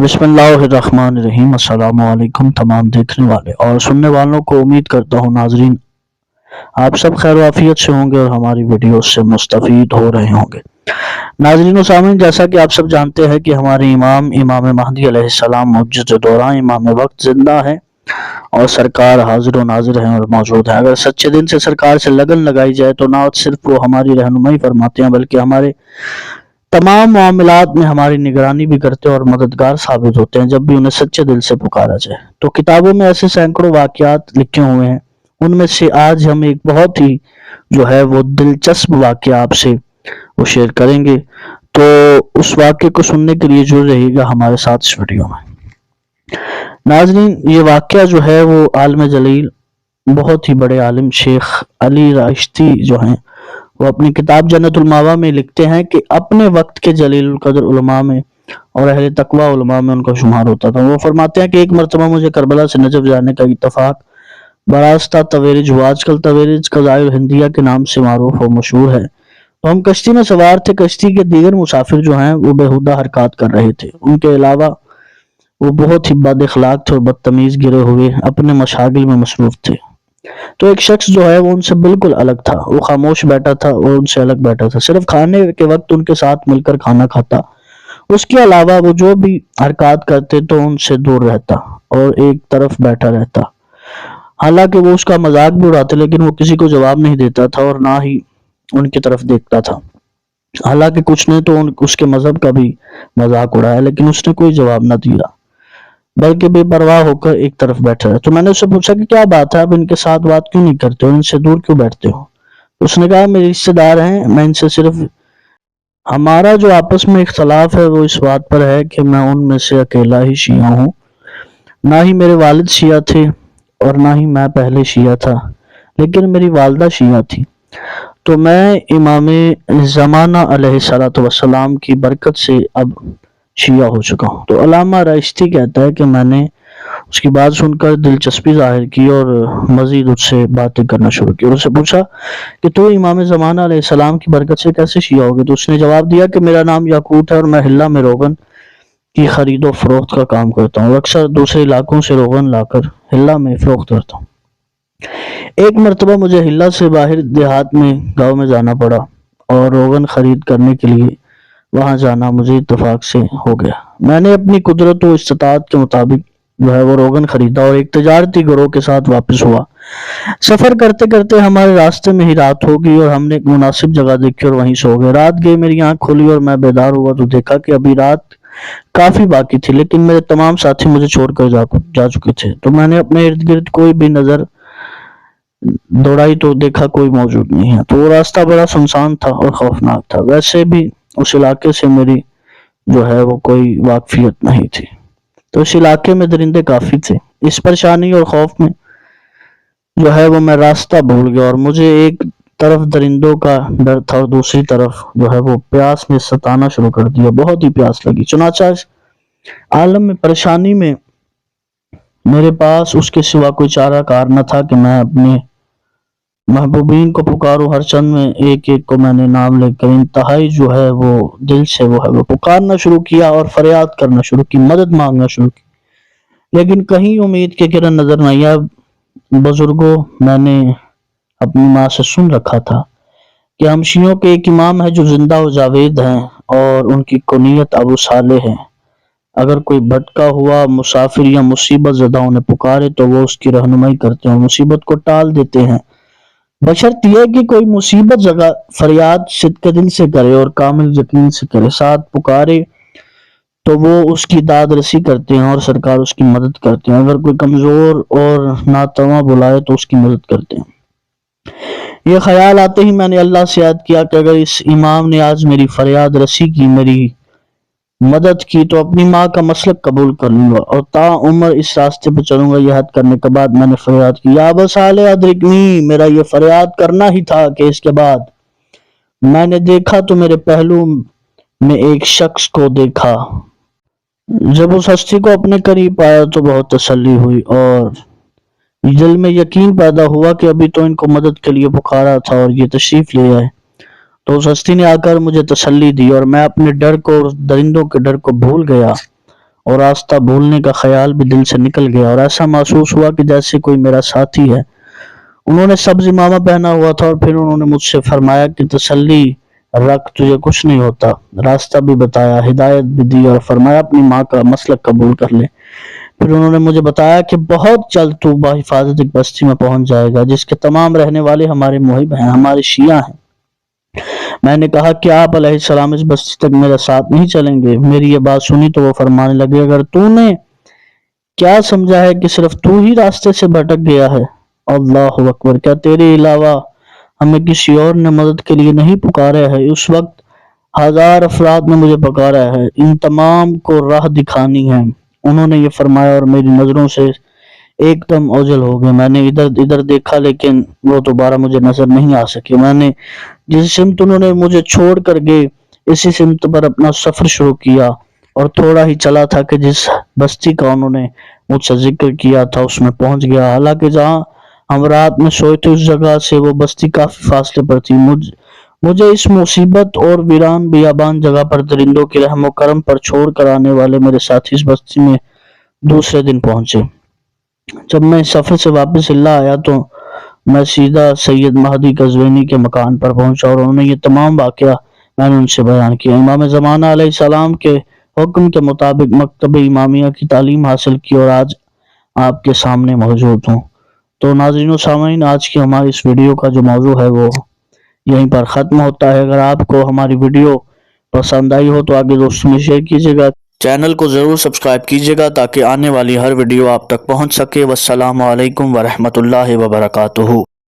बिस्मिल्लाहिर्रहमानिर्रहीम। अस्सलाम वालेकुम तमाम देखने वाले और सुनने वालों को। उम्मीद करता हूँ नाजरीन आप सब खैर वाफियत से होंगे और हमारी वीडियो से मुस्तफीद हो रहे होंगे। नाजरीन व सामीन, जैसा कि आप सब जानते हैं कि हमारे इमाम महदी अलैहिस्सलाम मुज्जद दौरान इमाम वक्त जिंदा है और सरकार हाजिर व नाजिर हैं और मौजूद है। अगर सच्चे दिल से सरकार से लगन लगाई जाए तो ना सिर्फ वो हमारी रहनुमाई फरमाते हैं बल्कि हमारे तमाम मामलात में हमारी निगरानी भी करते हैं और मददगार साबित होते हैं जब भी उन्हें सच्चे दिल से पुकारा जाए। तो किताबों में ऐसे सैकड़ों वाकयात लिखे हुए हैं, उनमें से आज हम एक बहुत ही वो दिलचस्प वाकया आपसे वो शेयर करेंगे। तो उस वाक्य को सुनने के लिए जुड़ रहिएगा हमारे साथ इस वीडियो में। नाजरीन, ये वाकया वो आलिम जलील, बहुत ही बड़े आलिम शेख अली राशिदी हैं, वो अपनी किताब जन्नतुल मावा में लिखते हैं कि अपने वक्त के जलील कदर उलमा में और अहले तकवा उलमा में उनका शुमार होता था। वो फरमाते हैं कि एक मरतबा मुझे करबला से नजफ जाने का इत्तफाक बरास्ता तवेरिज हुआ। आजकल तवेरिज कज़ाइल हिंदिया के नाम से मारूफ और मशहूर है। तो हम कश्ती में सवार थे। कश्ती के दीगर मुसाफिर हैं वो बेहुदा हरकत कर रहे थे। उनके अलावा वो बहुत ही बद अखलाक थे और बदतमीज गिरे हुए अपने मशागिल में मसरूफ थे। तो एक शख्स वो उनसे बिल्कुल अलग था। वो खामोश बैठा था और उनसे अलग बैठा था। सिर्फ खाने के वक्त उनके साथ मिलकर खाना खाता, उसके अलावा वो जो भी हरकत करते तो उनसे दूर रहता और एक तरफ बैठा रहता। हालांकि वो उसका मजाक भी उड़ाते, लेकिन वो किसी को जवाब नहीं देता था और ना ही उनकी तरफ देखता था। हालांकि कुछ ने तो उसके मजहब का भी मजाक उड़ाया, लेकिन उसने कोई जवाब न दिया बल्कि बेपरवाह होकर एक तरफ बैठा है। तो मैंने उससे पूछा कि क्या बात है, आप इनके साथ बात क्यों नहीं करते हो, इनसे दूर क्यों बैठते हो? उसने कहा मेरे रिश्तेदार हैं, मैं इनसे सिर्फ हमारा जो आपस में इख्तलाफ है वो इस बात पर है कि मैं उनमें से अकेला ही शिया हूँ। ना ही मेरे वालिद शिया थे और ना ही मैं पहले शिया था, लेकिन मेरी वालदा शिया थी। तो मैं इमाम ज़माना अलैहिस्सलातु वस्सलाम की बरकत से अब शिया हो चुका हूँ। तो अल्लामा राशिदी कहता है कि मैंने उसकी बात सुनकर दिलचस्पी जाहिर की और मजीद उससे बातें करना शुरू की और उससे पूछा कि तू इमाम ज़माना अलैहिस्सलाम की बरकत से कैसे शिया होगी? तो उसने जवाब दिया कि मेरा नाम याकूत है और मैं हिल्ला में रोगन की खरीदो फरोख्त का काम करता हूँ। अक्सर दूसरे इलाकों से रोगन लाकर हिल्ला में फरोख्त करता हूँ। एक मरतबा मुझे हिल्ला से बाहर देहात में गाँव में जाना पड़ा और रोगन खरीद करने के लिए वहां जाना मुझे इत्तेफाक से हो गया। मैंने अपनी कुदरत और इस्तात के मुताबिक वो रोगन खरीदा और एक तजारती गिरोह के साथ वापस हुआ। सफर करते करते हमारे रास्ते में ही रात हो गई और हमने एक मुनासिब जगह देखी और वहीं सो गए। रात गई, मेरी आंख खुली और मैं बेदार हुआ तो देखा कि अभी रात काफी बाकी थी, लेकिन मेरे तमाम साथी मुझे छोड़कर जा चुके थे। तो मैंने अपने इर्द गिर्द कोई भी नजर दौड़ाई तो देखा कोई मौजूद नहीं है। तो वो रास्ता बड़ा सुनसान था और खौफनाक था। वैसे भी उस इलाके से मेरी वो कोई वाकफियत नहीं थी। तो इस इलाके में दरिंदे काफी थे। इस परेशानी और खौफ में वो मैं रास्ता भूल गया और मुझे एक तरफ दरिंदों का डर था और दूसरी तरफ वो प्यास ने सताना शुरू कर दिया। बहुत ही प्यास लगी। चुनाचा आलम में परेशानी में मेरे पास उसके सिवा कोई चारा कार न था कि मैं अपने महबूबीन को पुकारूं। हर चंद में एक एक को मैंने नाम लेकर इंतहाई वो दिल से वो पुकारना शुरू किया और फरियाद करना शुरू की, मदद मांगना शुरू की, लेकिन कहीं उम्मीद के किरण नजर नहीं आया। बुजुर्गों, मैंने अपनी माँ से सुन रखा था कि हम शियों के एक इमाम है जो जिंदा व जावेद हैं और उनकी कुनियत अबू सालेह है। अगर कोई भटका हुआ मुसाफिर या मुसीबत ज़दा उन्हें पुकारे तो वो उसकी रहनुमाई करते हैं, मुसीबत को टाल देते हैं, बशर्त यह कि कोई मुसीबत जगह फरियाद सिद्क़ दिल से करे और कामिल यकीन से करे। साथ पुकारे तो वो उसकी दाद रसी करते हैं और सरकार उसकी मदद करते हैं। अगर कोई कमजोर और नातवा बुलाए तो उसकी मदद करते हैं। ये ख्याल आते ही मैंने अल्लाह से याद किया कि अगर इस इमाम ने आज मेरी फरियाद रसी की, मेरी मदद की, तो अपनी माँ का मसलक कबूल कर लूंगा और ता उम्र इस रास्ते पर चलूंगा। यह हद करने के बाद मैंने फरियाद की, या अबा सालेह अदरिकनी। मेरा ये फरियाद करना ही था कि इसके बाद मैंने देखा तो मेरे पहलू में एक शख्स को देखा। जब उस हस्ती को अपने करीब पाया तो बहुत तसल्ली हुई और दिल में यकीन पैदा हुआ कि अभी तो इनको मदद के लिए पुकारा था और ये तशरीफ ले आए। तो उस हस्ती ने आकर मुझे तसल्ली दी और मैं अपने डर को और दरिंदों के डर को भूल गया اور راستہ بھولنے کا خیال بھی دل سے نکل گیا اور ایسا محسوس ہوا کہ جیسے کوئی میرا ساتھی ہے۔ انہوں نے سبز امامہ پہنا ہوا تھا اور پھر انہوں نے مجھ سے فرمایا کہ تسلی رکھ، تجھے کچھ نہیں ہوتا۔ راستہ بھی بتایا، ہدایت بھی دی اور فرمایا اپنی ماں کا مسلک قبول کر لے۔ پھر انہوں نے مجھے بتایا کہ بہت جلد تو بحفاظت ایک بستی میں پہنچ جائے گا جس کے تمام رہنے والے ہمارے محب ہیں، ہمارے شیعہ ہیں۔ میں نے کہا کہ آپ علیہ السلام اس بستی تک میرے ساتھ نہیں چلیں گے؟ میری یہ بات سنی تو وہ فرمانے لگے، اگر تو نے کیا سمجھا ہے کہ صرف تو ہی راستے سے بھٹک گیا ہے؟ اللہ اکبر! کیا تیرے علاوہ ہمیں کسی اور نے مدد کے لیے نہیں پکارا ہے؟ اس وقت 1000 افراد نے مجھے پکارا ہے، ان تمام کو راہ دکھانی ہے۔ انہوں نے یہ فرمایا اور میری نظروں سے ایک دم اوجھل ہو گئے۔ میں نے ادھر دیکھا لیکن وہ دوبارہ مجھے نظر نہیں آ سکے۔ میں نے جس سمت انہوں نے مجھے چھوڑ کر گئے اسی سمت پر اپنا سفر شروع کیا اور تھوڑا ہی چلا تھا کہ جس بستی کا انہوں نے مجھ سے ذکر کیا تھا اس میں پہنچ گیا۔ حالانکہ جہاں ہم رات میں سوئے تھے اس جگہ سے وہ بستی کافی فاصلے پر تھی۔ مجھے اس مصیبت اور ویران بیابان جگہ پر درندوں کے رحم و کرم پر چھوڑ کر آنے والے میرے ساتھی اس بستی میں دوسرے دن پہنچے۔ جب میں سفر سے واپس اللہ آیا تو میں سیدھا سید مہدی قزوینی کے مکان پر پہنچا اور انہوں نے یہ تمام واقعہ میں نے ان سے بیان کیا۔ امام زمانہ علیہ السلام کے حکم کے مطابق مکتب امامیہ کی تعلیم حاصل کی اور آج آپ کے سامنے موجود ہوں۔ تو ناظرین و سامعین، آج کی ہماری اس ویڈیو کا جو موضوع ہے وہ یہیں پر ختم ہوتا ہے۔ اگر آپ کو ہماری ویڈیو پسند آئی ہو تو آگے دوستوں میں شیئر کیجیے گا، چینل کو ضرور سبسکرائب کیجیے گا تاکہ آنے والی ہر ویڈیو آپ تک پہنچ سکے۔ والسلام علیکم ورحمۃ اللہ وبرکاتہ۔